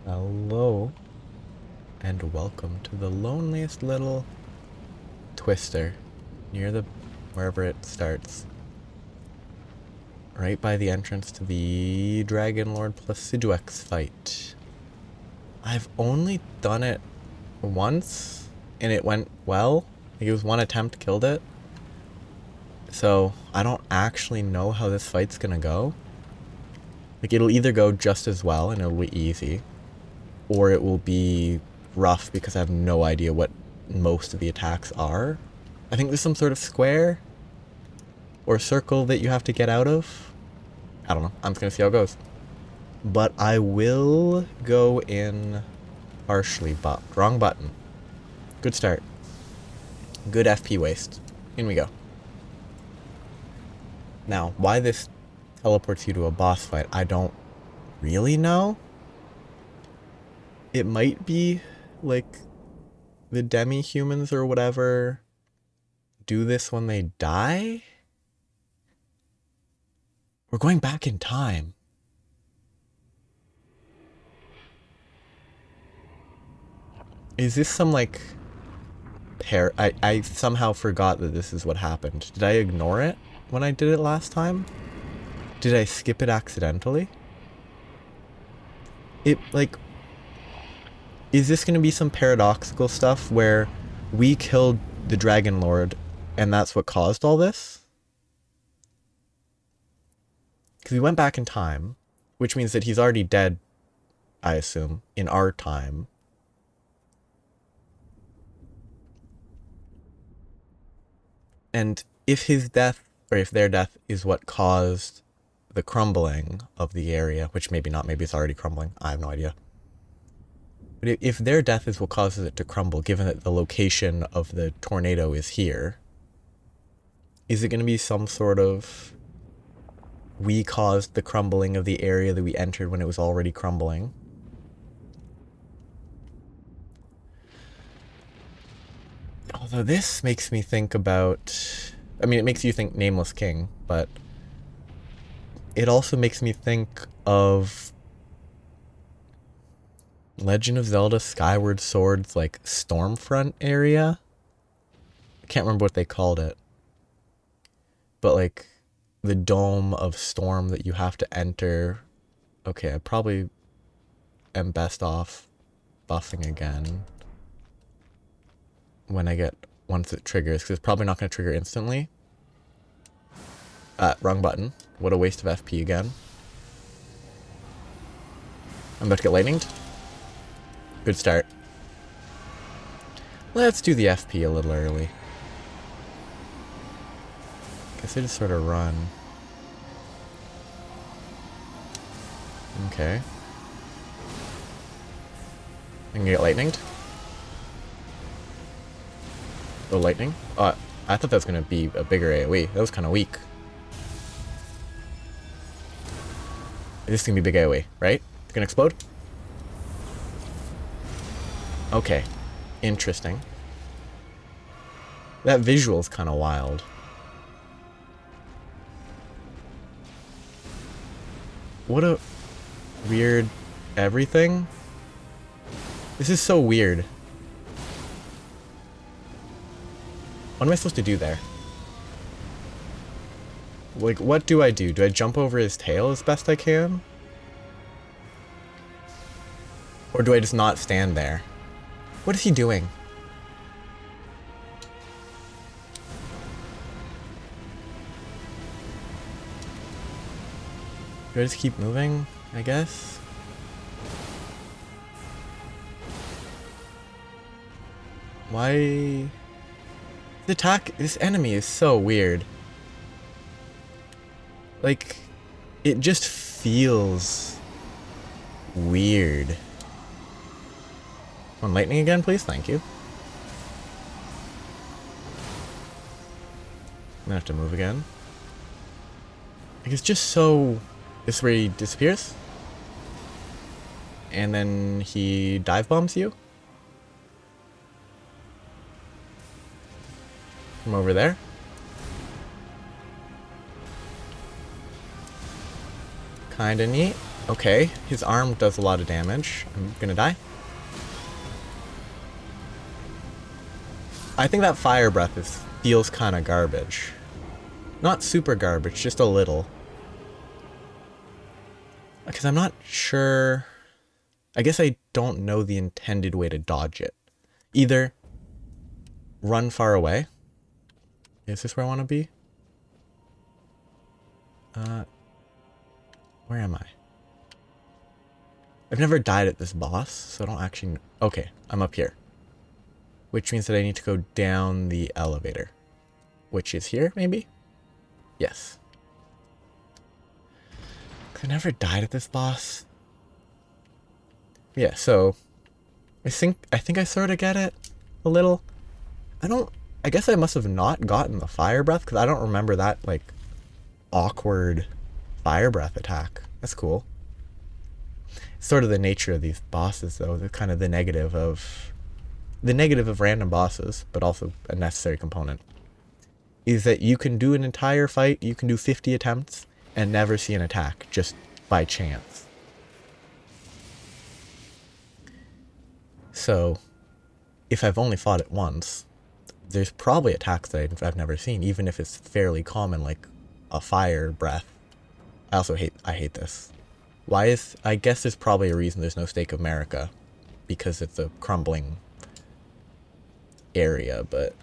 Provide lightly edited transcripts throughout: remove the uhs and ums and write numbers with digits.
Hello, and welcome to the loneliest little twister near the wherever it starts. Right by the entrance to the Dragonlord Placidusax fight. I've only done it once, and it went well. Like, it was one attempt killed it. So, I don't actually know how this fight's gonna go. Like, it'll either go just as well and it'll be easy, or it will be rough because I have no idea what most of the attacks are. I think there's some sort of square or circle that you have to get out of. I don't know. I'm just gonna see how it goes. But I will go in partially, but wrong button. Good start. Good FP waste. In we go. Now, why this teleports you to a boss fight, I don't really know. It might be like the demi-humans or whatever do this when they die. We're going back in time. Is this some like I somehow forgot that this is what happened. Did I ignore it when I did it last time? Did I skip it accidentally? It like, is this going to be some paradoxical stuff where we killed the Dragonlord and that's what caused all this? Because we went back in time, which means that he's already dead, I assume, in our time. And if his death, or if their death is what caused the crumbling of the area, which maybe not, maybe it's already crumbling, I have no idea. But if their death is what causes it to crumble, given that the location of the tornado is here, is it going to be some sort of, we caused the crumbling of the area that we entered when it was already crumbling? Although this makes me think about, I mean, it makes you think Nameless King, but it also makes me think of Legend of Zelda Skyward Sword's like Stormfront area. I can't remember what they called it, but like the dome of storm that you have to enter. Okay, I probably am best off buffing again when I get, once it triggers, because it's probably not going to trigger instantly. Wrong button. What a waste of FP again. I'm about to get lightninged. Good start. Let's do the FP a little early. Guess I just sort of run. Okay. I can get lightninged. Oh, lightning? Oh, I thought that was going to be a bigger AoE. That was kind of weak. This is going to be big AoE, right? It's going to explode? Okay. Interesting. That visual's kind of wild. What a weird everything. This is so weird. What am I supposed to do there? Like, what do I do? Do I jump over his tail as best I can? Or do I just not stand there? What is he doing? Do I just keep moving, I guess? Why? This enemy is so weird. Like, it just feels weird. One lightning again, please? Thank you. I'm gonna have to move again. Like, it's just so... This is where he disappears? And then he dive bombs you? From over there? Kinda neat. Okay, his arm does a lot of damage. I'm gonna die. I think that fire breath feels kind of garbage. Not super garbage, just a little. Because I'm not sure... I guess I don't know the intended way to dodge it. Either run far away. Is this where I want to be? Where am I? I've never died at this boss, so I don't actually... Okay, I'm up here. Which means that I need to go down the elevator. Which is here, maybe? Yes. I never died at this boss. Yeah, so... I think I sort of get it. A little. I guess I must have not gotten the fire breath, because I don't remember that, like, awkward fire breath attack. That's cool. It's sort of the nature of these bosses, though. They're kind of the negative of random bosses, but also a necessary component. Is that you can do an entire fight, you can do 50 attempts, and never see an attack, just by chance. So, if I've only fought it once, there's probably attacks that I've never seen, even if it's fairly common, like a fire breath. I hate this. I guess there's probably a reason there's no Stake of America, because it's a crumbling area, but...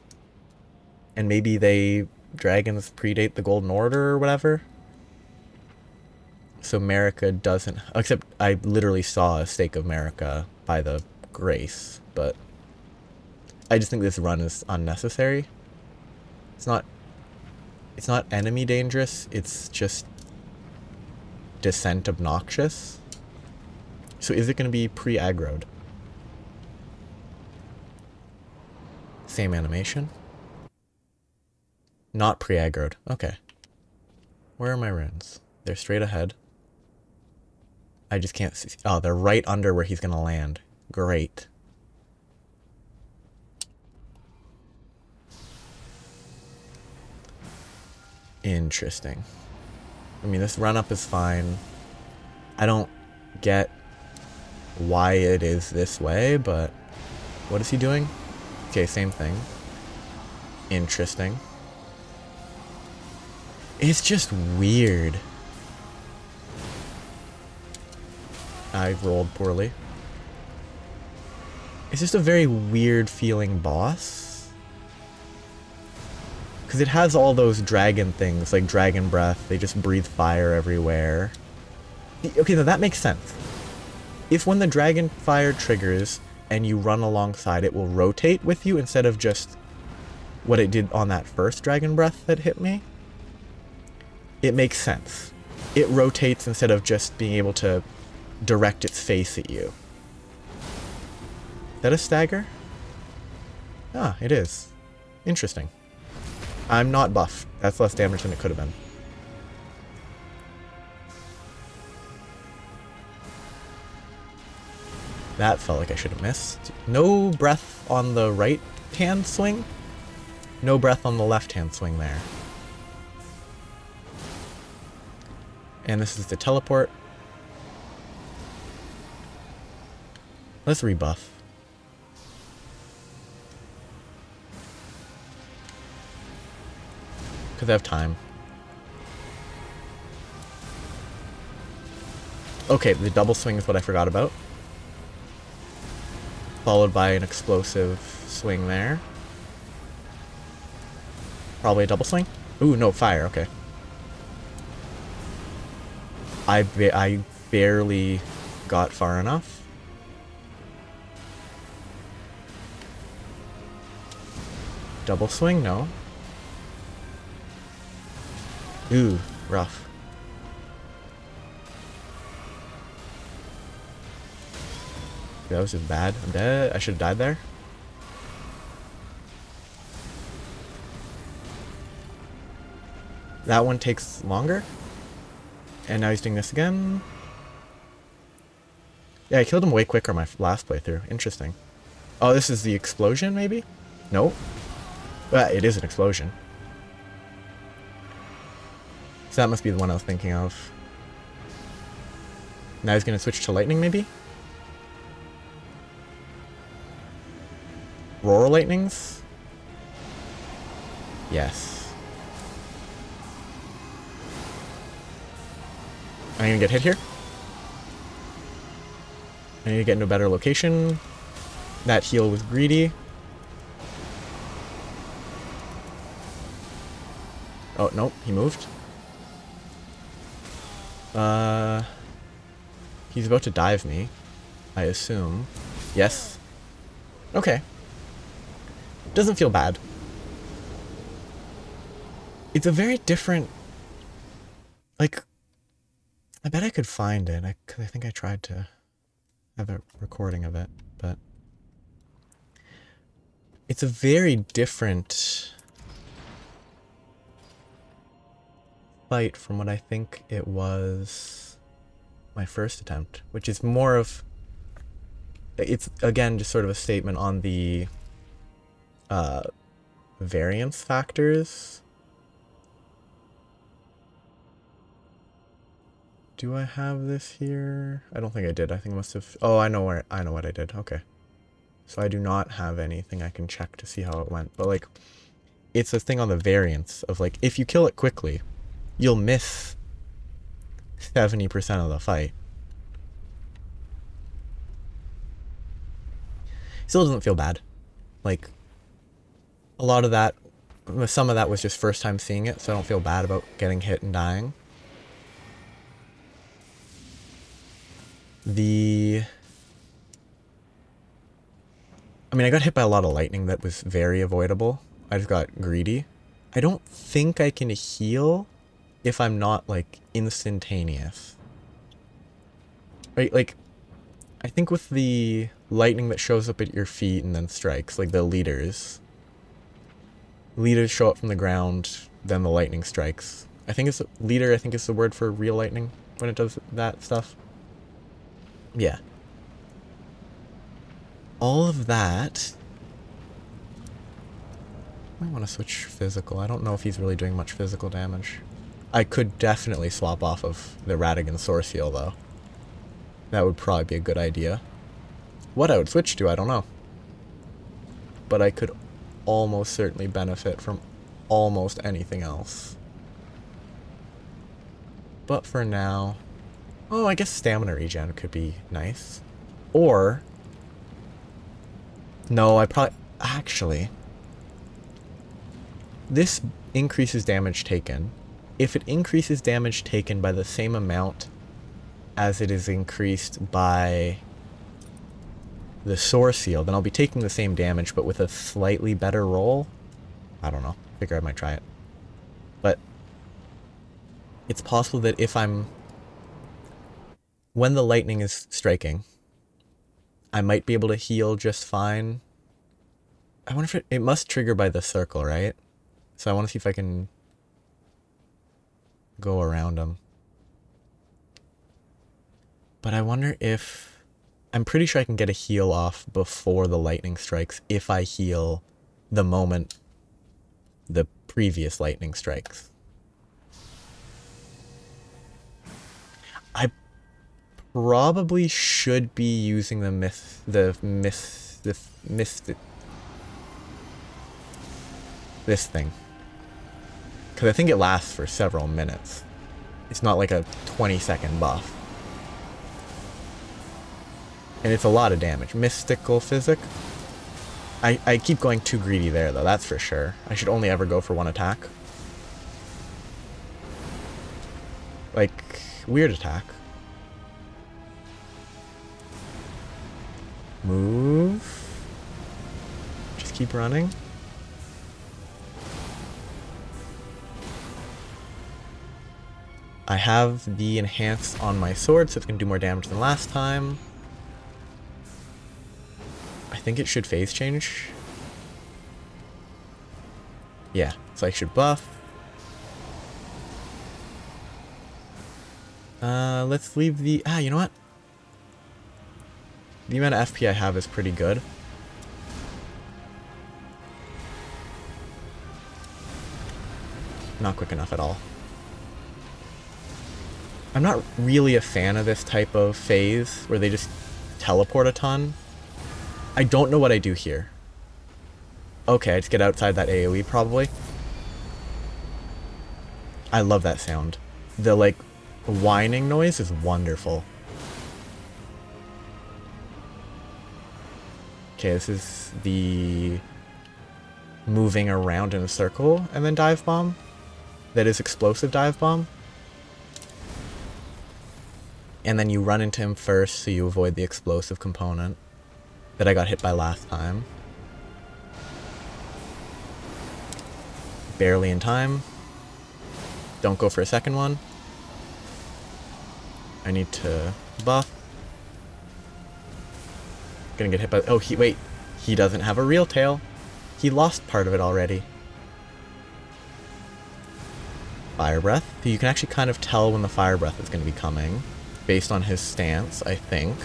And maybe dragons predate the Golden Order or whatever? So America doesn't... Except I literally saw a Stake of America by the Grace, but... I just think this run is unnecessary. It's not enemy dangerous, it's just descent obnoxious. So is it going to be pre-aggroed? Same animation. Not pre-aggroed. Okay. Where are my runes? They're straight ahead. I just can't see. Oh, they're right under where he's going to land. Great. Interesting. I mean, this run-up is fine. I don't get why it is this way, but... What is he doing? Okay, same thing. Interesting. It's just weird. I rolled poorly. It's just a very weird feeling boss. Because it has all those dragon things, like dragon breath, they just breathe fire everywhere. Okay, now that makes sense. If when the dragon fire triggers and you run alongside, it will rotate with you instead of just what it did on that first dragon breath that hit me. It makes sense. It rotates instead of just being able to direct its face at you. Is that a stagger? Ah, it is. Interesting. I'm not buffed. That's less damage than it could have been. That felt like I should have missed. No breath on the right-hand swing. No breath on the left-hand swing there. And this is the teleport. Let's rebuff. Because I have time. Okay, the double swing is what I forgot about. Followed by an explosive swing there. Probably a double swing? Ooh, no, fire, okay. I barely got far enough. Double swing, no. Ooh, rough. That was just bad. I'm dead. I should have died there. That one takes longer. And now he's doing this again. Yeah, I killed him way quicker my last playthrough. Interesting. Oh, this is the explosion, maybe? No. Well, it is an explosion. So that must be the one I was thinking of. Now he's going to switch to lightning, maybe? Roar lightnings? Yes. I'm going to get hit here. I need to get into a better location. That heal was greedy. Oh, nope, he moved. He's about to dive me, I assume. Yes. Okay. Doesn't feel bad. It's a very different... Like, I bet I could find it. I think I tried to have a recording of it, but... It's a very different fight from what I think it was my first attempt, which is more of... It's, again, just sort of a statement on the variance factors. Do I have this here? I don't think I did. I think I must have... Oh, I know what I did. Okay. So I do not have anything I can check to see how it went. But, like, it's a thing on the variance of, like, if you kill it quickly, you'll miss 70% of the fight. Still doesn't feel bad. Like, a lot of that, some of that was just first time seeing it, so I don't feel bad about getting hit and dying. I mean, I got hit by a lot of lightning that was very avoidable. I just got greedy. I don't think I can heal if I'm not, like, instantaneous. Right, like, I think with the lightning that shows up at your feet and then strikes, like the leaders show up from the ground, then the lightning strikes. I think it's leader, I think is the word for real lightning when it does that stuff. Yeah. All of that. I might want to switch physical. I don't know if he's really doing much physical damage. I could definitely swap off of the Radagon Source Heal, though. That would probably be a good idea. What I would switch to, I don't know. But I could almost certainly benefit from almost anything else. But for now... Oh, I guess stamina regen could be nice. Or... No, I probably... Actually... This increases damage taken. If it increases damage taken by the same amount as it is increased by the Source Seal, then I'll be taking the same damage, but with a slightly better roll. I don't know. Figure I might try it. But it's possible that if I'm... When the lightning is striking, I might be able to heal just fine. I wonder if it must trigger by the circle, right? So I want to see if I can go around them. But I wonder if... I'm pretty sure I can get a heal off before the lightning strikes if I heal the moment the previous lightning strikes. I probably should be using this thing. Because I think it lasts for several minutes. It's not like a 20-second buff. And it's a lot of damage. Mystical Physic. I keep going too greedy there, though, that's for sure. I should only ever go for one attack. Like, weird attack. Move. Just keep running. I have the Enhance on my sword, so it's going to do more damage than last time. I think it should phase change. Yeah, so I should buff. Let's leave the... you know what? The amount of FP I have is pretty good. Not quick enough at all. I'm not really a fan of this type of phase where they just teleport a ton. I don't know what I do here. Okay, I just get outside that AoE probably. I love that sound. The like whining noise is wonderful. Okay, this is the moving around in a circle and then dive bomb. That is explosive dive bomb. And then you run into him first so you avoid the explosive component that I got hit by last time. Barely in time. Don't go for a second one. I need to buff. Gonna get hit by... Oh, wait. He doesn't have a real tail. He lost part of it already. Fire breath. You can actually kind of tell when the fire breath is going to be coming. Based on his stance, I think.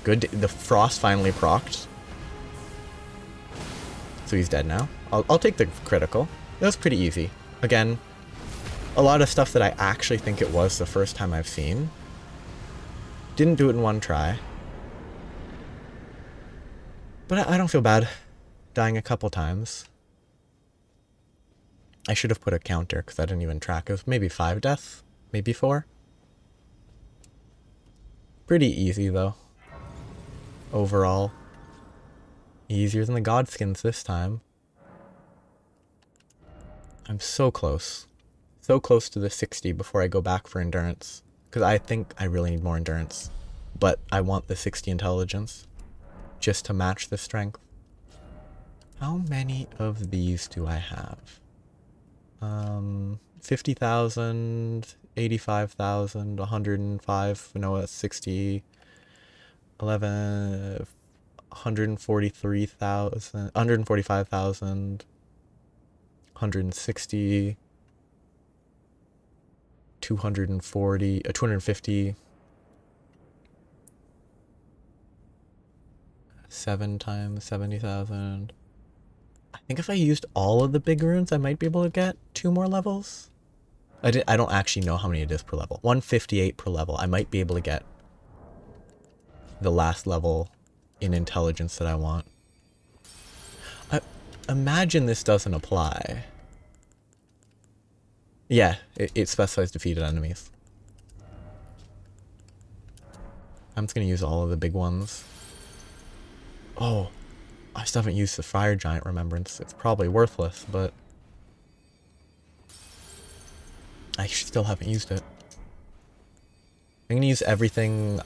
Good. The frost finally procced. So he's dead now. I'll take the critical. That was pretty easy. Again, a lot of stuff that I actually think it was the first time I've seen. Didn't do it in one try. But I don't feel bad dying a couple times. I should have put a counter because I didn't even track. It was maybe 5 deaths, maybe 4. Pretty easy though. Overall. Easier than the Godskins this time. I'm so close. So close to the 60 before I go back for endurance. Because I think I really need more endurance. But I want the 60 intelligence. Just to match the strength. How many of these do I have? 50,000, 85,000, 105, no, that's 60, 11, 143,000, 145,000, 160, 240, 250, 7 times 70,000. I think if I used all of the big runes, I might be able to get 2 more levels. I don't actually know how many it is per level. 158 per level. I might be able to get the last level in intelligence that I want. I imagine this doesn't apply. Yeah, it specifies defeated enemies. I'm just going to use all of the big ones. Oh, I still haven't used the Fire Giant Remembrance. It's probably worthless, but I still haven't used it. I'm going to use everything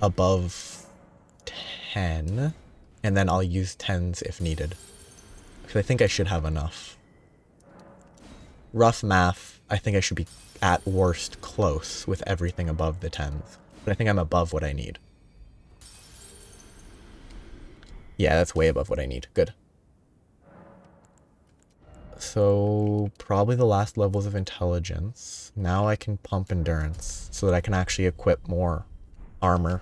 above 10, and then I'll use 10s if needed. Because I think I should have enough. Rough math, I think I should be at worst close with everything above the 10s. But I think I'm above what I need. Yeah, that's way above what I need. Good. So, probably the last levels of intelligence. Now I can pump endurance so that I can actually equip more armor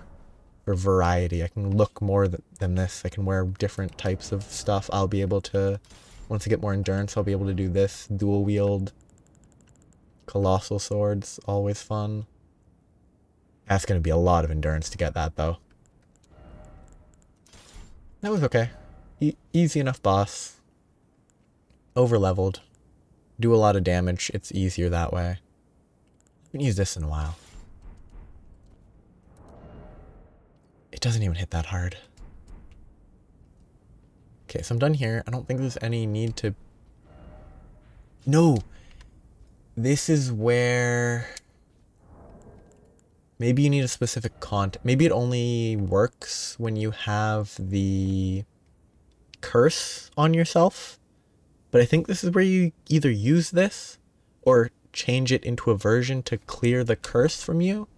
for variety. I can look more than this. I can wear different types of stuff. I'll be able to, once I get more endurance, I'll be able to do this. Dual wield. Colossal swords. Always fun. That's going to be a lot of endurance to get that, though. That was okay. Easy enough boss. Over-leveled. Do a lot of damage. It's easier that way. I haven't used this in a while. It doesn't even hit that hard. Okay, so I'm done here. I don't think there's any need to... No! This is where... Maybe you need a specific content. Maybe it only works when you have the curse on yourself. But I think this is where you either use this or change it into a version to clear the curse from you.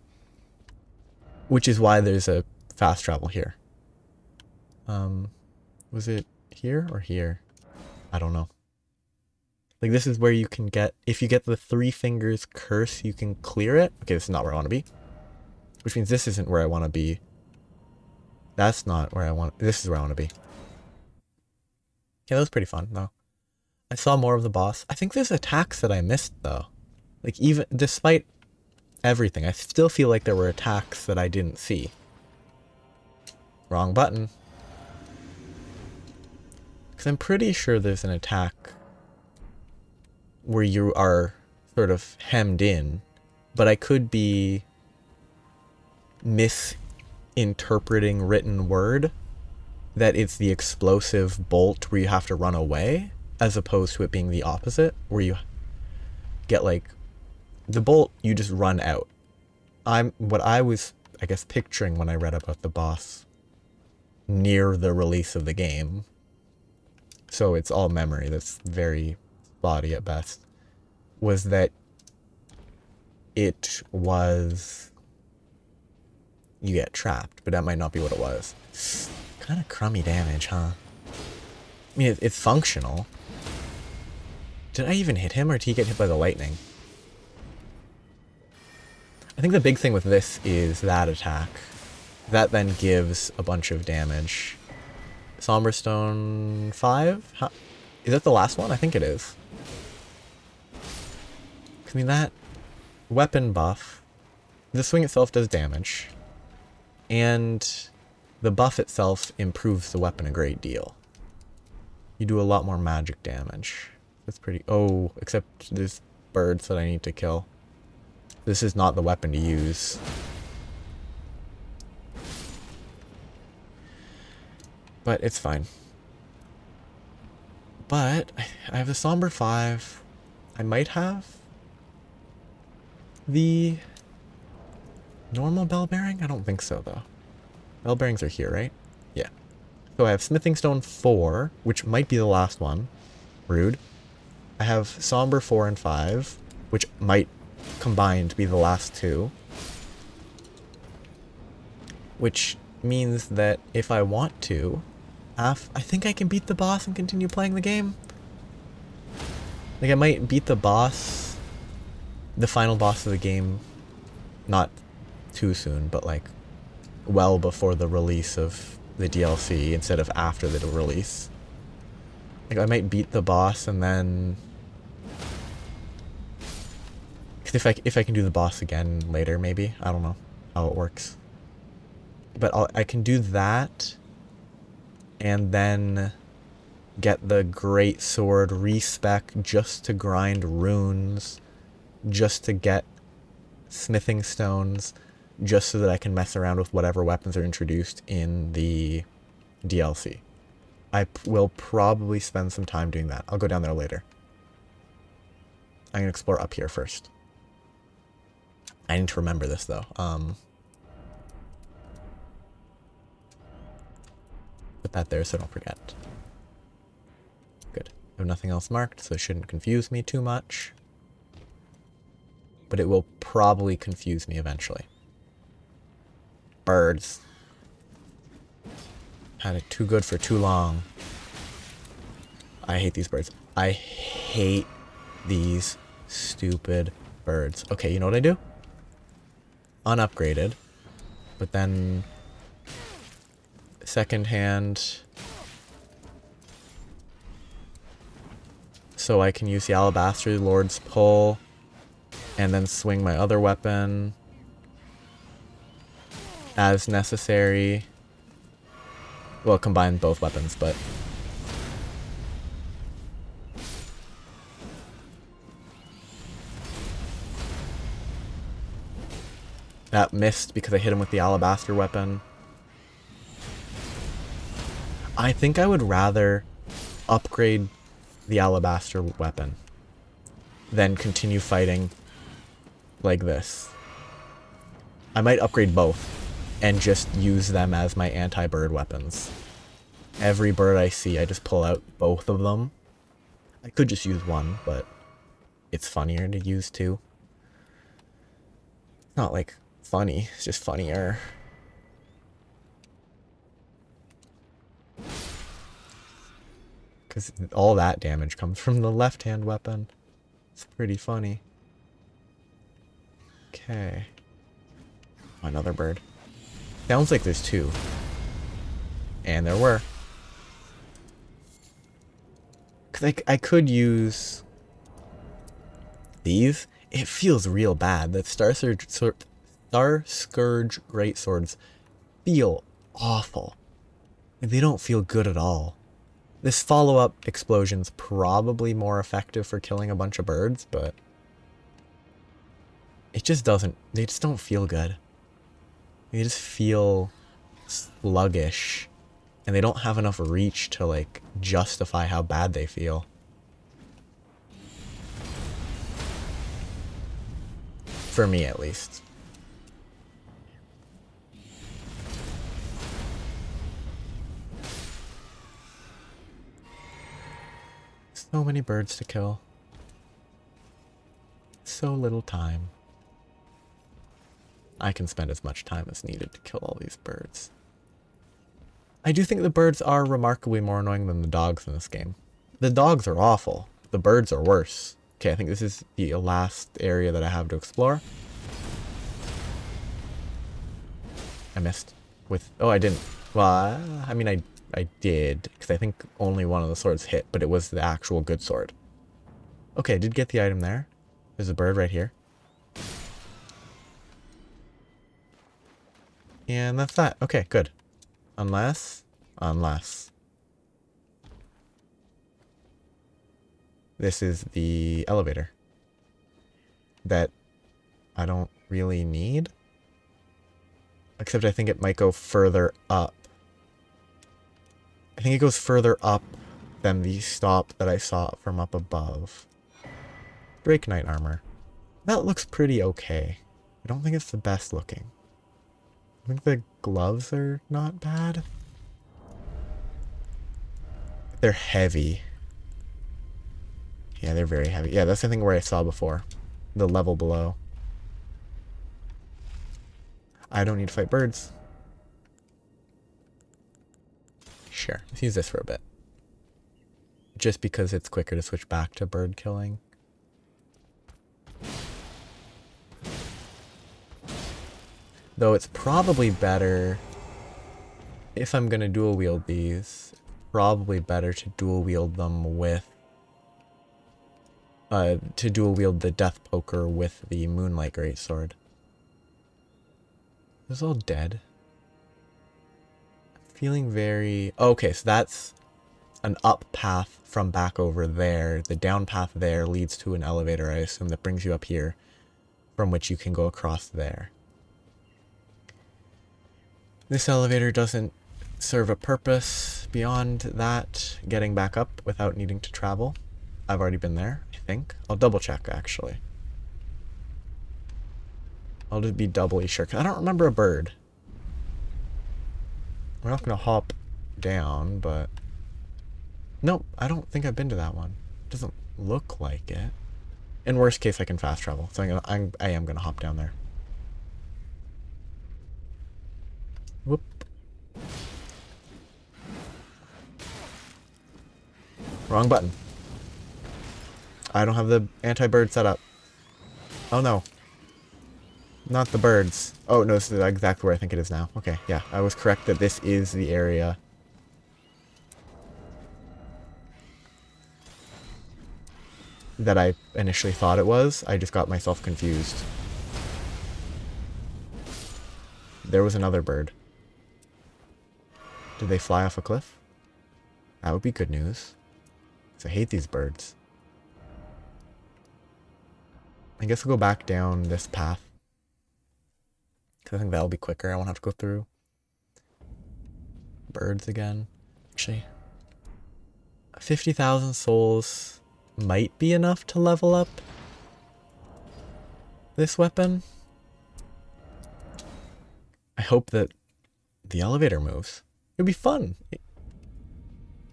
Which is why there's a fast travel here. Was it here or here? I don't know. Like this is where you can get, if you get the 3 fingers curse, you can clear it. Okay, this is not where I want to be. Which means this isn't where I want to be. That's not where I want, this is where I want to be. Yeah, that was pretty fun though. I saw more of the boss. I think there's attacks that I missed though. Like even, despite everything. I still feel like there were attacks that I didn't see. Wrong button. Because I'm pretty sure there's an attack where you are sort of hemmed in, but I could be misinterpreting written word, that it's the explosive bolt where you have to run away, as opposed to it being the opposite, where you get like the bolt, you just run out. What I was, I guess, picturing when I read about the boss near the release of the game, so it's all memory, that's very spotty at best, was that it was, you get trapped, but that might not be what it was. Kind of crummy damage, huh? I mean, it's functional. Did I even hit him, or did he get hit by the lightning? I think the big thing with this is that attack. That then gives a bunch of damage. Somberstone 5? How, is that the last one? I think it is. I mean, that weapon buff, the swing itself does damage, and the buff itself improves the weapon a great deal. You do a lot more magic damage. That's pretty... Oh, except there's birds that I need to kill. This is not the weapon to use. But it's fine. But I have the Somber 5. I might have the normal bell bearing? I don't think so, though. Bell bearings are here, right? Yeah. So I have Smithing Stone 4, which might be the last one. Rude. I have Somber 4 and 5, which might combined be the last two. Which means that if I want to, I think I can beat the boss and continue playing the game. Like, I might beat the boss, the final boss of the game, not too soon, but like well before the release of the DLC instead of after the release. Like, I might beat the boss and then... Cause if I can do the boss again later, maybe. I don't know how it works. But I can do that, and then get the Great Sword respec just to grind runes, just to get smithing stones, just so that I can mess around with whatever weapons are introduced in the DLC. I will probably spend some time doing that. I'll go down there later. I'm going to explore up here first. I need to remember this, though. Put that there so I don't forget. Good. I have nothing else marked, so it shouldn't confuse me too much. But it will probably confuse me eventually. Birds. Had it too good for too long. I hate these birds. I hate these stupid birds. Okay, you know what I do? Unupgraded, but then second hand, so I can use the Alabaster Lord's Pull and then swing my other weapon as necessary. Well, combine both weapons, but that missed because I hit him with the Alabaster weapon. I think I would rather upgrade the Alabaster weapon than continue fighting like this. I might upgrade both and just use them as my anti-bird weapons. Every bird I see, I just pull out both of them. I could just use one, but it's funnier to use two. It's not like funny, it's just funnier. Because all that damage comes from the left-hand weapon. It's pretty funny. Okay. Another bird. Sounds like there's two. And there were. Because I could use these It feels real bad. The Star Scourge Greatswords feel awful. They don't feel good at all. This follow-up explosion's probably more effective for killing a bunch of birds, but it just doesn't, they just don't feel good. They just feel sluggish, and they don't have enough reach to, like, justify how bad they feel. For me, at least. So many birds to kill. So little time. I can spend as much time as needed to kill all these birds. I do think the birds are remarkably more annoying than the dogs in this game. The dogs are awful. The birds are worse. Okay, I think this is the last area that I have to explore. I missed. Oh, I didn't. Well, I mean, I did, because I think only one of the swords hit, but it was the actual good sword. Okay, I did get the item there. There's a bird right here. And that's that. Okay, good. Unless. This is the elevator. That I don't really need. Except I think it might go further up. I think it goes further up than the stop that I saw from up above. Drake Knight armor. That looks pretty okay. I don't think it's the best looking. I think the gloves are not bad. They're heavy. Yeah, they're very heavy. Yeah, that's the thing where I saw before. The level below. I don't need to fight birds. Sure, let's use this for a bit. Just because it's quicker to switch back to bird killing. Though it's probably better, if I'm going to dual wield these, probably better to dual wield them with, to dual wield the Death Poker with the Moonlight Greatsword. This is all dead. I'm feeling very, okay, so that's an up path from back over there. The down path there leads to an elevator, I assume, that brings you up here, from which you can go across there. This elevator doesn't serve a purpose beyond that, getting back up without needing to travel. I've already been there, I think. I'll double check, actually. I'll just be doubly sure, 'cause I don't remember a bird. We're not going to hop down, but... Nope, I don't think I've been to that one. It doesn't look like it. In worst case, I can fast travel, so I am gonna hop down there. Whoop. Wrong button. I don't have the anti-bird set up. Oh no. Not the birds. Oh no, this is exactly where I think it is now. Okay, yeah, I was correct that this is the area. That I initially thought it was. I just got myself confused. There was another bird. Did they fly off a cliff? That would be good news. 'Cause I hate these birds. I guess I'll go back down this path. 'Cause I think that'll be quicker. I won't have to go through birds again. Actually, 50,000 souls might be enough to level up this weapon. I hope that the elevator moves. It would be fun.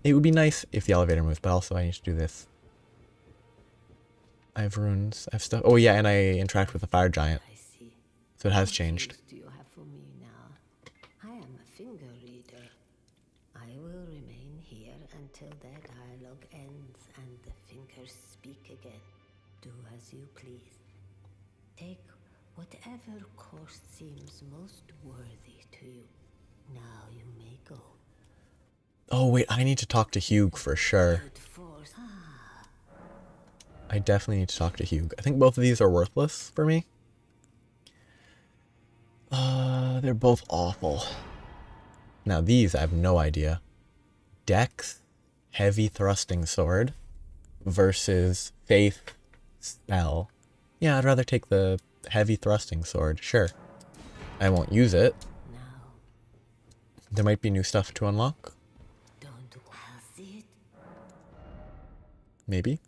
It would be nice if the elevator moves, but also I need to do this. I have runes. I have stuff. Oh yeah, and I interact with the fire giant. So it has changed. Do you have for me now? I am a finger reader. I will remain here until their dialogue ends and the fingers speak again. Do as you please. Take whatever course seems most worthy to you. Now you may go. Oh wait, I need to talk to Hugh for sure. I definitely need to talk to Hugh. I think both of these are worthless for me. They're both awful. Now these, I have no idea. Dex, heavy thrusting sword versus faith spell. Yeah, I'd rather take the heavy thrusting sword, sure. I won't use it. Now, There might be new stuff to unlock. don't I'll see it. Maybe.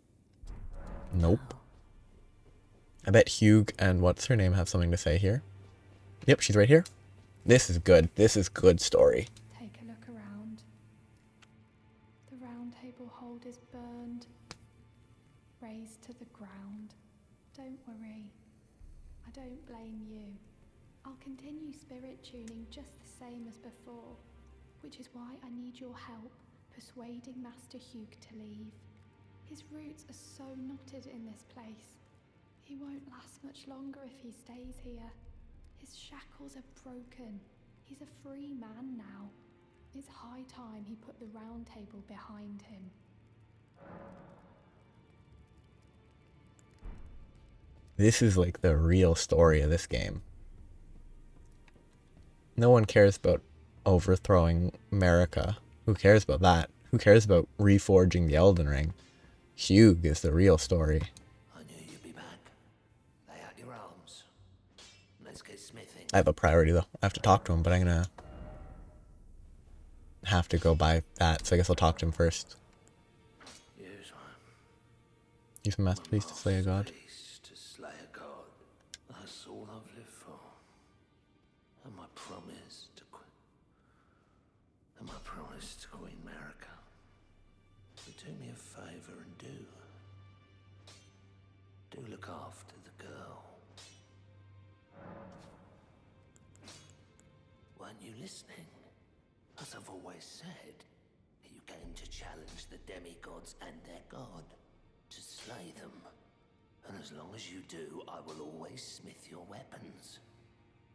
Nope. I bet Hugh and what's her name have something to say here. Yep, she's right here. This is good. This is good story. Take a look around. The round table hold is burned, razed to the ground. Don't worry. I don't blame you. I'll continue spirit tuning just the same as before, which is why I need your help persuading Master Hugh to leave. His roots are so knotted in this place. He won't last much longer if he stays here. His shackles are broken. He's a free man now. It's high time he put the round table behind him. This is like the real story of this game. No one cares about overthrowing America. Who cares about that? Who cares about reforging the Elden Ring? Hugh is the real story. I knew you'd be back. Lay out your arms. Let's get smithing. I have a priority though. I have to talk to him, but I'm gonna have to go by that, so I guess I'll talk to him first. Yes, Use my masterpiece to slay a god. to slay a god. That's all I've lived for. And my promise to Queen America. So do me a favor and do look after the girl. Weren't you listening? As I've always said, you came to challenge the demigods and their god, to slay them. And as long as you do, I will always smith your weapons.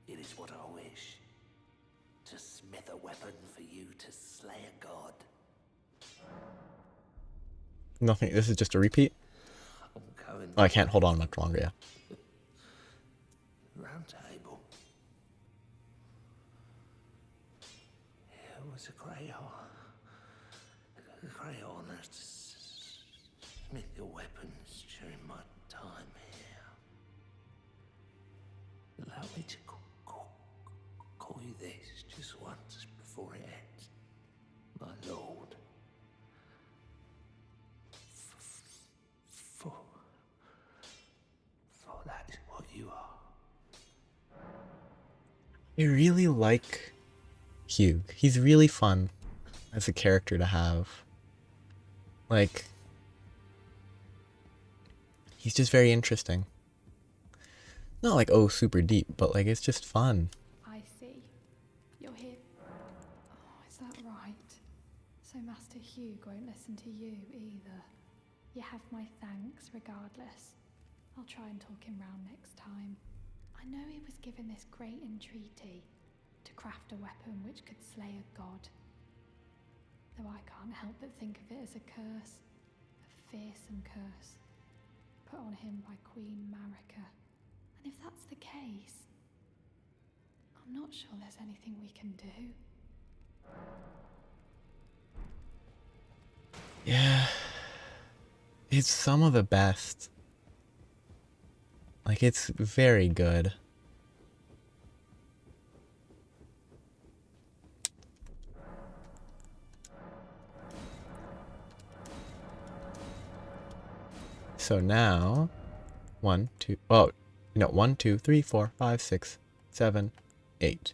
It is what I wish. To smith a weapon for you to slay a god. Nothing. This is just a repeat. I'm going Oh, I can't hold on much longer. Yeah. round table. It was a great honor to smith your weapons during my time here. Allow me to call you this just once before it ends, my lord. For that is what you are. I really like Hugh. He's really fun as a character to have. Like, he's just very interesting. Not like, oh, super deep, but like, it's just fun. I see. You're here. Oh, is that right? So Master Hugh won't listen to you either. You have my thanks regardless. I'll try and talk him round next time. I know he was given this great entreaty to craft a weapon which could slay a god. Though I can't help but think of it as a curse. A fearsome curse. Put on him by Queen Marika. And if that's the case, I'm not sure there's anything we can do. Yeah. It's some of the best. Like, it's very good. So now, 1, 2, oh, no, 1, 2, 3, 4, 5, 6, 7, 8.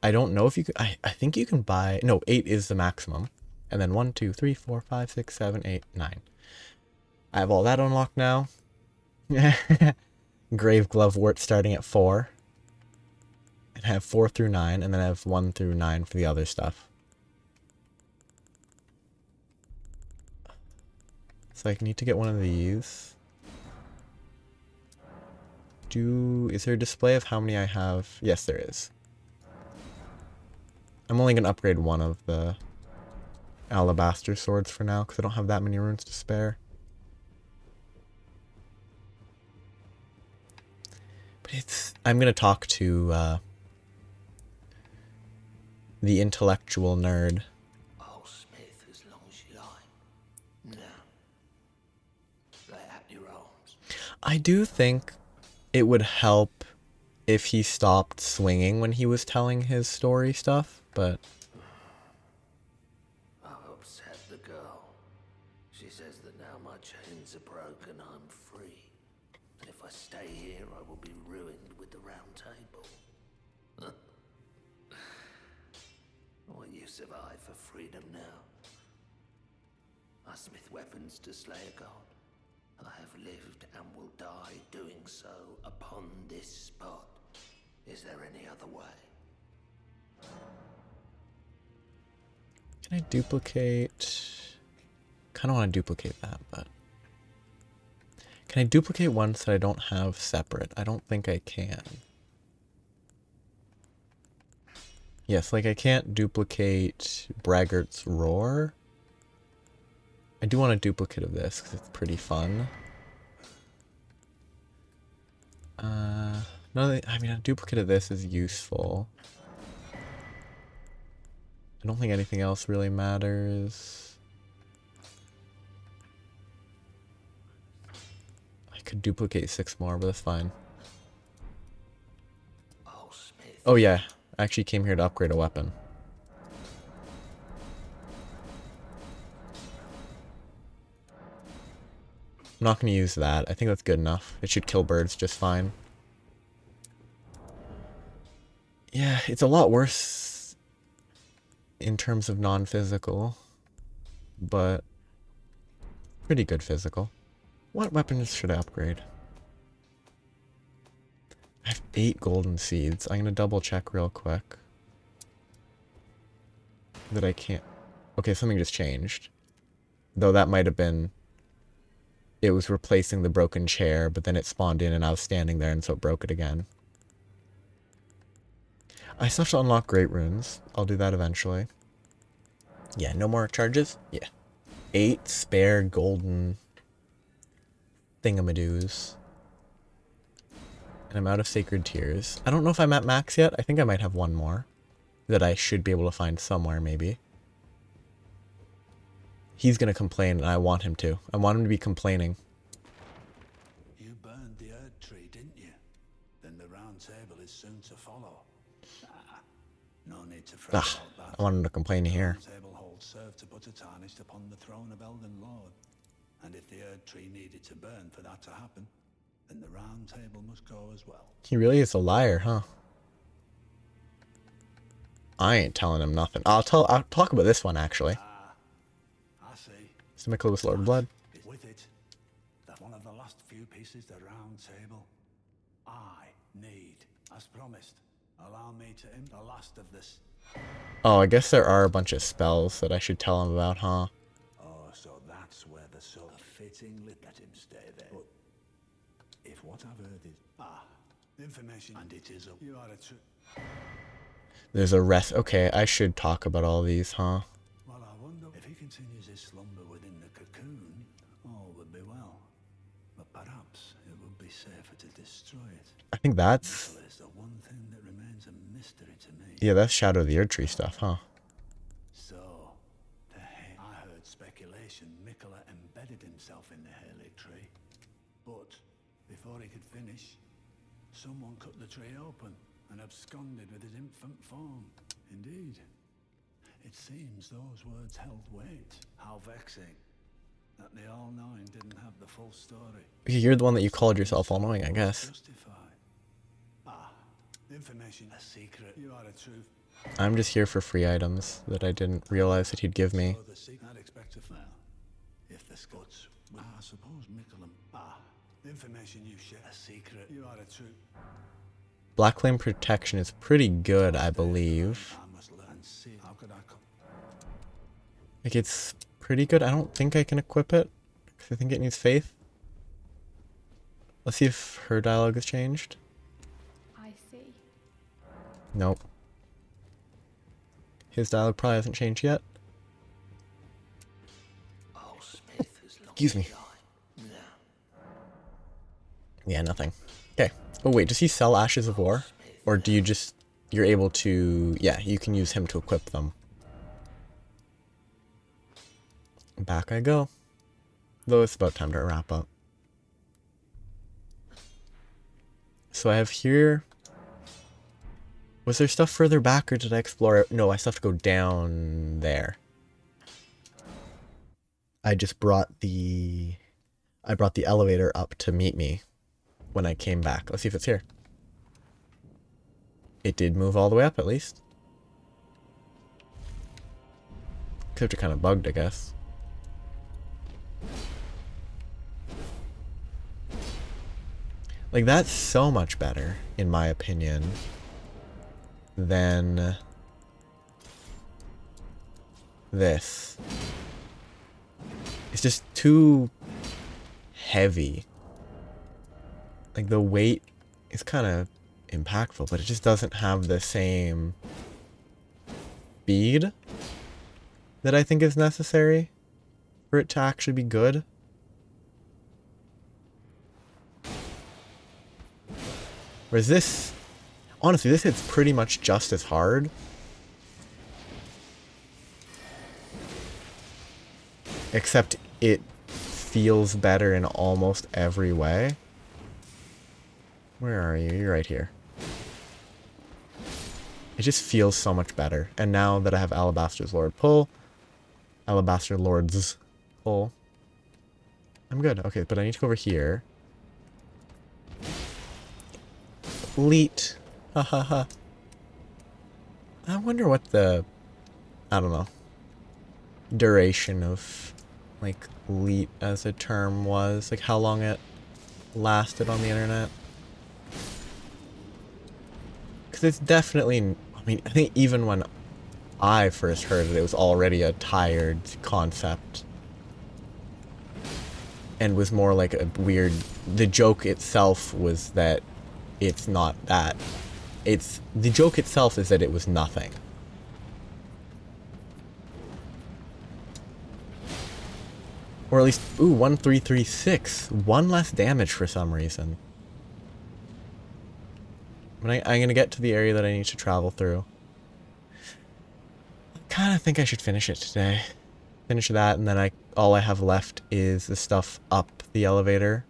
I don't know if you could, I think you can buy, no, 8 is the maximum. And then 1, 2, 3, 4, 5, 6, 7, 8, 9. I have all that unlocked now. Grave Glovewort starting at 4. And I have 4 through 9, and then I have 1 through 9 for the other stuff. So I need to get one of these. Is there a display of how many I have? Yes, there is. I'm only going to upgrade one of the alabaster swords for now, because I don't have that many runes to spare. But I'm gonna talk to the intellectual nerd. I'll smith as long as you like. Now, lay out your arms. I do think it would help if he stopped swinging when he was telling his story stuff, but... I've upset the girl. She says that now my chains are broken, I'm free. And if I stay here, I will be ruined with the round table. What use have I for freedom now? I smith weapons to slay a god. I have lived and will die doing so upon this spot. Is there any other way? Can I duplicate... Kind of want to duplicate that, but... Can I duplicate ones that I don't have separate? I don't think I can. Yes, like I can't duplicate Braggart's Roar. I do want a duplicate of this because it's pretty fun. No, I mean a duplicate of this is useful. I don't think anything else really matters. I could duplicate 6 more, but that's fine. Oh yeah, I actually came here to upgrade a weapon. I'm not going to use that. I think that's good enough. It should kill birds just fine. Yeah, it's a lot worse in terms of non-physical, but pretty good physical. What weapons should I upgrade? I have 8 golden seeds. I'm going to double check real quick that I can't... Okay, something just changed. Though that might have been... It was replacing the broken chair, but then it spawned in and I was standing there and so it broke it again. I still have to unlock Great Runes. I'll do that eventually. Yeah, no more charges? Yeah. 8 spare golden thingamadoos. And I'm out of Sacred Tears. I don't know if I'm at max yet. I think I might have 1 more that I should be able to find somewhere, maybe. He's going to complain, and I want him to. I want him to be complaining. You burned the Earth Tree, didn't you? Then the round table is soon to follow. No need to fret about that. I want him to complain here. The round table holds served to put a tarnish upon the throne of Elden Lord. And if the Earth Tree needed to burn for that to happen, then the round table must go as well. He really is a liar, huh? I ain't telling him nothing. I'll talk about this one, actually. I see. Simical Lord of Blood. With it, that one of the last few pieces the round table. I need, as promised, allow me to the last of this. Oh, I guess there are a bunch of spells that I should tell him about, huh? Oh, so that's where the soul fittingly let him stay there. But if what I've heard is information, and it is you are a true. There's a rest. Okay, I should talk about all these, huh? Well, I wonder if he continues his slumber within the cocoon, all would be well. But perhaps it would be safer to destroy it. I think that's... Mikkel is the one thing that remains a mystery to me. Yeah, that's Shadow of the Erd Tree stuff, huh? So, I heard speculation Mikkel embedded himself in the Halig tree. But before he could finish, someone cut the tree open and absconded with his infant form. Indeed. It seems those words held weight. How vexing that the All-Knowing didn't have the full story. You're the one that you called yourself all-knowing, I guess. Justified. Information, a secret. You are a truth. I'm just here for free items that I didn't realize that he'd give me. So the secret, I'd expect to fail. If the Scots, I suppose Mikkel and the information you share, a secret. You are a truth. Black Flame Protection is pretty good, I believe. I must learn. See, how could I come? Like, it's pretty good. I don't think I can equip it, because I think it needs faith. Let's see if her dialogue has changed. I see. Nope. His dialogue probably hasn't changed yet. Excuse me. Yeah, nothing. Okay, Oh wait, does he sell Ashes of War? Or do you just... You're able to... Yeah, you can use him to equip them. Back I go. Though it's about time to wrap up. So I have here... Was there stuff further back or did I explore it? No, I still have to go down there. I just brought the... I brought the elevator up to meet me when I came back. Let's see if it's here. It did move all the way up at least. Except it kind of bugged, I guess. Like, that's so much better, in my opinion, than this. It's just too heavy. Like, the weight is kind of impactful, but it just doesn't have the same speed that I think is necessary for it to actually be good. Whereas this, honestly, this hits pretty much just as hard. Except it feels better in almost every way. Where are you? You're right here. It just feels so much better. And now that I have Alabaster Lord's Pull, I'm good. Okay, but I need to go over here. Leet. Ha ha ha. I wonder what the, I don't know, duration of, like, leet as a term was. Like, how long it lasted on the internet. Because it's definitely, I mean, I think even when I first heard it, it was already a tired concept. And was more like a weird, the joke itself was that it's not that. It's, the joke itself is that it was nothing. Or at least, ooh, 1336. One less damage for some reason. But I'm gonna get to the area that I need to travel through. I kinda think I should finish it today. Finish that, and then all I have left is the stuff up the elevator.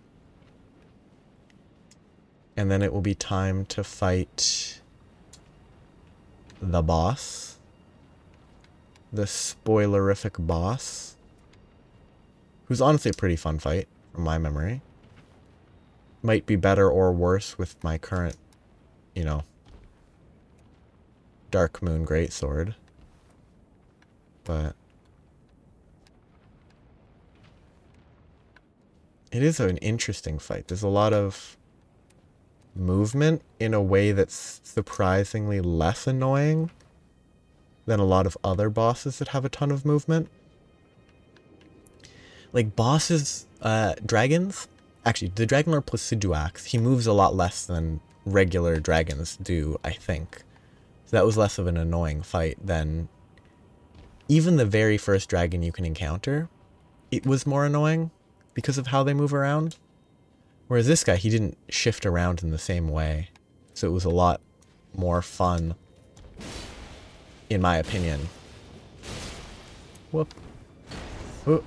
And then it will be time to fight the boss. The spoilerific boss. Who's honestly a pretty fun fight, from my memory. Might be better or worse with my current, you know, Dark Moon Greatsword. But it is an interesting fight. There's a lot of movement in a way that's surprisingly less annoying than a lot of other bosses that have a ton of movement. Like bosses, dragons, actually the Dragonlord Placidusax, he moves a lot less than regular dragons do, I think. So that was less of an annoying fight than even the very first dragon you can encounter. It was more annoying because of how they move around. Whereas this guy, he didn't shift around in the same way. So it was a lot more fun, in my opinion. Whoop. Whoop.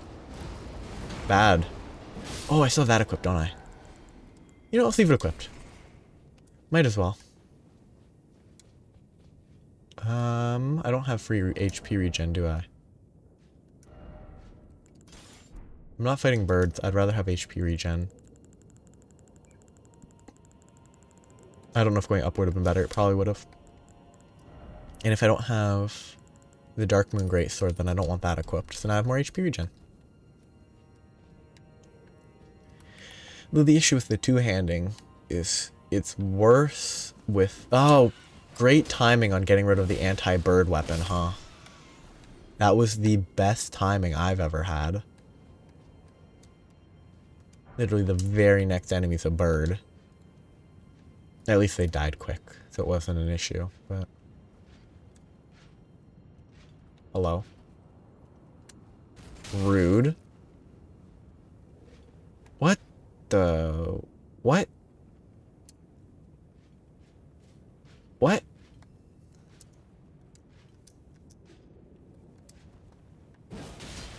Bad. Oh, I still have that equipped, don't I? You know, let's leave it equipped. Might as well. I don't have free HP regen, do I? I'm not fighting birds. I'd rather have HP regen. I don't know if going up would have been better. It probably would have. And if I don't have the Dark Moon Greatsword, then I don't want that equipped. So now I have more HP regen. Though the issue with the two-handing is it's worse with... Oh, great timing on getting rid of the anti-bird weapon, huh? That was the best timing I've ever had. Literally the very next enemy's a bird. At least they died quick, so it wasn't an issue, but... Hello? Rude. What the... What?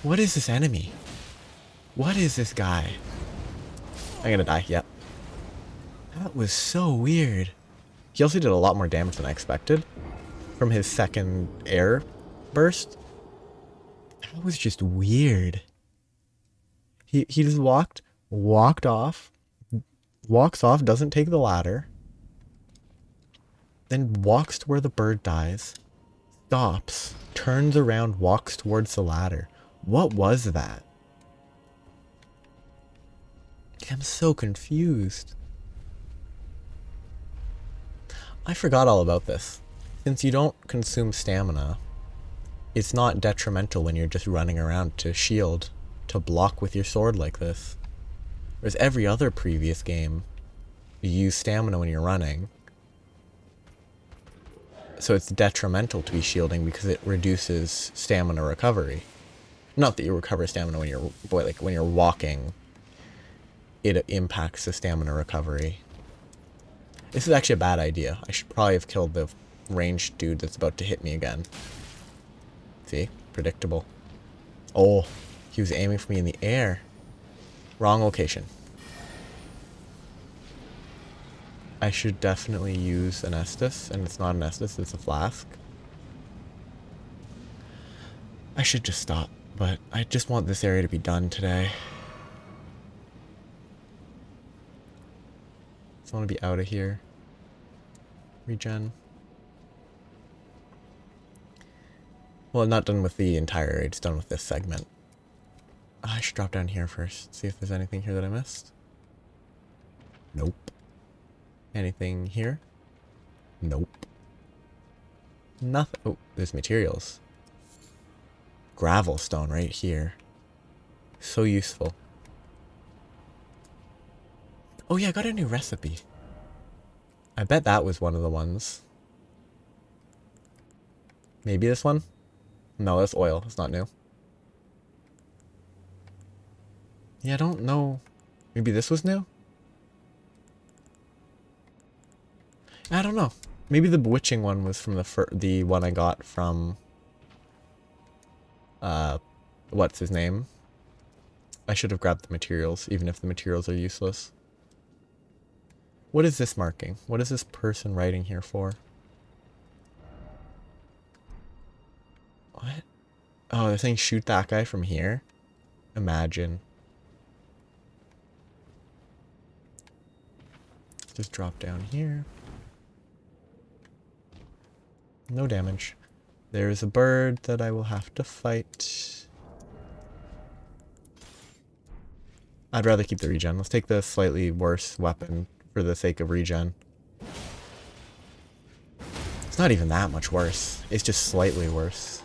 What is this enemy? What is this guy? I'm gonna die, yep. That was so weird. He also did a lot more damage than I expected from his second air burst. That was just weird. He just walked off, walks off, doesn't take the ladder, then walks to where the bird dies, stops, turns around, walks towards the ladder. What was that? I'm so confused. I forgot all about this. Since you don't consume stamina, it's not detrimental when you're just running around to shield, to block with your sword like this. Whereas every other previous game, you use stamina when you're running. So it's detrimental to be shielding because it reduces stamina recovery. Not that you recover stamina when you're, when you're walking. It impacts the stamina recovery. This is actually a bad idea. I should probably have killed the ranged dude that's about to hit me again. See? Predictable. Oh, he was aiming for me in the air. Wrong location. I should definitely use an Estus, and it's not an Estus, it's a flask. I should just stop, but I just want this area to be done today. I want to be out of here. Regen. Well, not done with the entire area, just done with this segment. I should drop down here first, see if there's anything here that I missed. Nope. Anything here? Nope. Nothing. Oh, there's materials. Gravel stone right here. So useful. Oh yeah, I got a new recipe. I bet that was one of the ones. Maybe this one? No, that's oil. It's not new. Yeah, I don't know. Maybe this was new? I don't know. Maybe the bewitching one was from the one I got from... what's his name? I should have grabbed the materials, even if the materials are useless. What is this marking? What is this person writing here for? What? Oh, they're saying shoot that guy from here? Imagine. Just drop down here. No damage. There's a bird that I will have to fight. I'd rather keep the regen. Let's take the slightly worse weapon for the sake of regen. It's not even that much worse. It's just slightly worse.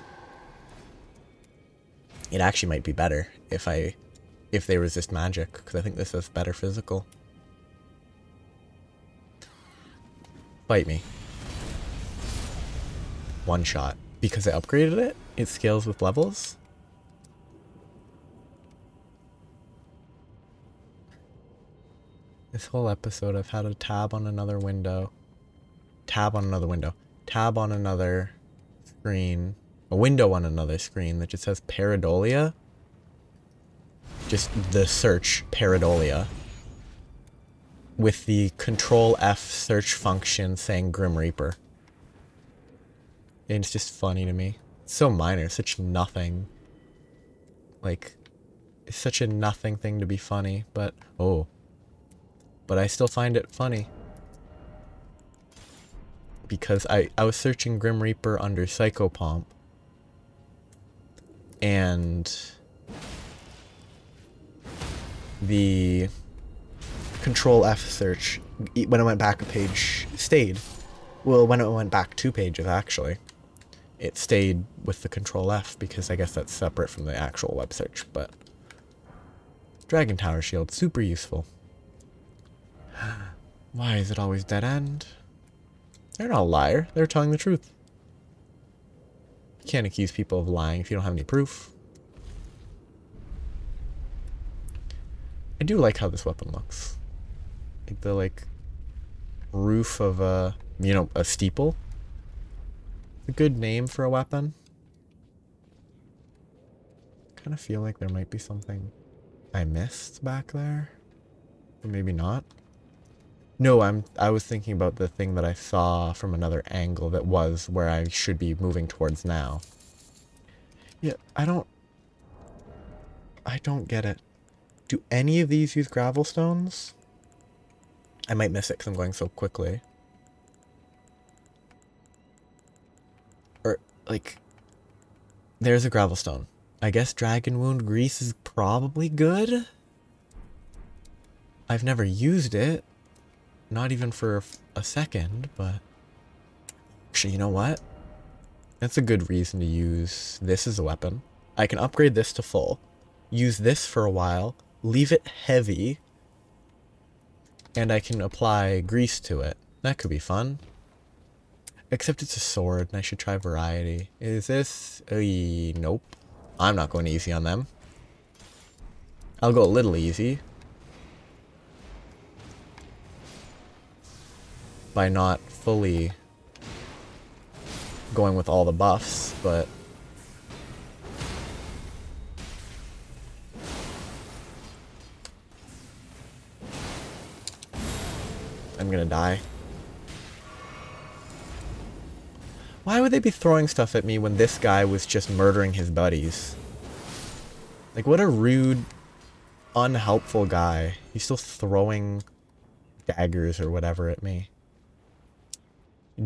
It actually might be better if they resist magic, because I think this is better physical. Fight me. One shot. Because I upgraded it? It scales with levels? This whole episode I've had a tab on another window. Tab on another window. Tab on another screen. A window on another screen that just says Pareidolia. Just the search Pareidolia. With the Control F search function saying Grim Reaper. And it's just funny to me. It's so minor, such nothing. Like, it's such a nothing thing to be funny, but oh. But I still find it funny. Because I was searching Grim Reaper under Psychopomp. And the Control F search, when I went back a page, stayed. Well, when it went back 2 pages, actually. It stayed with the Control F, because I guess that's separate from the actual web search, but... Dragon Tower Shield, super useful. Why is it always dead end? They're not a liar, they're telling the truth. You can't accuse people of lying if you don't have any proof. I do like how this weapon looks. Like the, roof of a, a steeple. A good name for a weapon. kind of feel like there might be something I missed back there. Or maybe not. No, I was thinking about the thing that I saw from another angle that was where I should be moving towards now. Yeah, I don't get it. Do any of these use gravel stones? I might miss it because I'm going so quickly. Or, like, there's a gravel stone. I guess dragon wound grease is probably good? I've never used it. Not even for a second, but... Actually, you know what? That's a good reason to use this as a weapon. I can upgrade this to full. Use this for a while. Leave it heavy. And I can apply grease to it. That could be fun. Except it's a sword, and I should try variety. Is this... nope. I'm not going easy on them. I'll go a little easy. By not fully going with all the buffs, but... I'm gonna die. Why would they be throwing stuff at me when this guy was just murdering his buddies? Like, what a rude, unhelpful guy. He's still throwing daggers or whatever at me.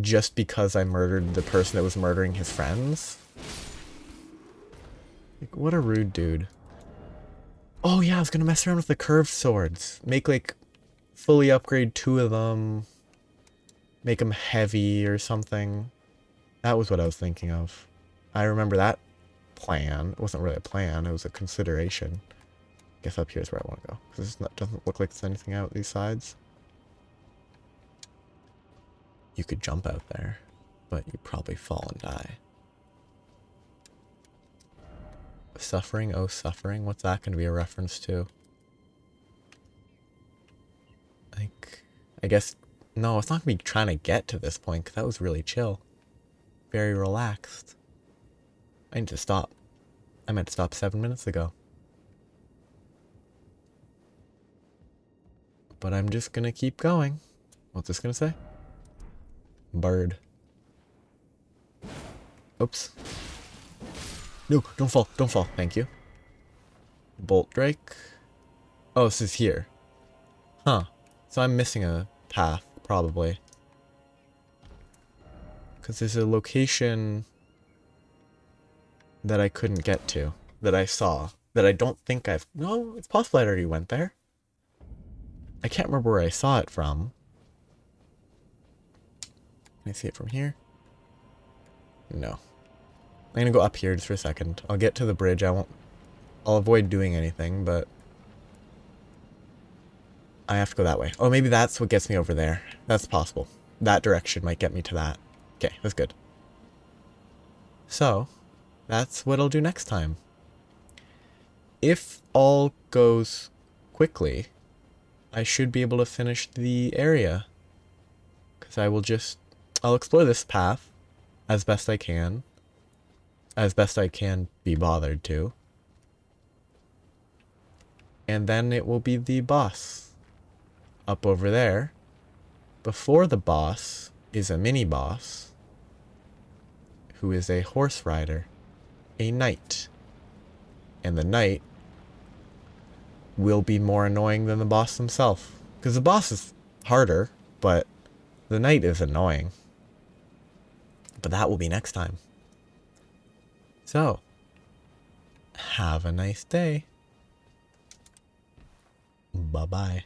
Just because I murdered the person that was murdering his friends? Like, what a rude dude. Oh yeah, I was gonna mess around with the curved swords. Make, like, fully upgrade 2 of them. Make them heavy or something. That was what I was thinking of. I remember that plan. It wasn't really a plan, it was a consideration. Guess up here is where I want to go. Because this doesn't look like there's anything out these sides. You could jump out there, but you'd probably fall and die. Suffering, oh suffering, what's that going to be a reference to? Like, I guess, no, it's not going to be trying to get to this point, because that was really chill. Very relaxed. I need to stop. I meant to stop 7 minutes ago. But I'm just going to keep going. What's this going to say? Bird. Oops. No, don't fall, don't fall. Thank you. Bolt Drake. Oh, this is here. Huh. So I'm missing a path, probably. Because there's a location that I couldn't get to, that I saw, that I don't think I've... No, it's possible I already went there. I can't remember where I saw it from. Can I see it from here? No. I'm gonna go up here just for a second. I'll get to the bridge. I'll avoid doing anything, but I have to go that way. Oh, maybe that's what gets me over there. That's possible. That direction might get me to that. Okay, that's good. So, that's what I'll do next time. If all goes quickly, I should be able to finish the area. Because I'll explore this path as best I can. As best I can be bothered to. And then it will be the boss. Up over there. Before the boss is a mini-boss. Who is a horse rider. A knight. And the knight will be more annoying than the boss himself. Because the boss is harder, but the knight is annoying. But that will be next time. So, have a nice day. Bye-bye.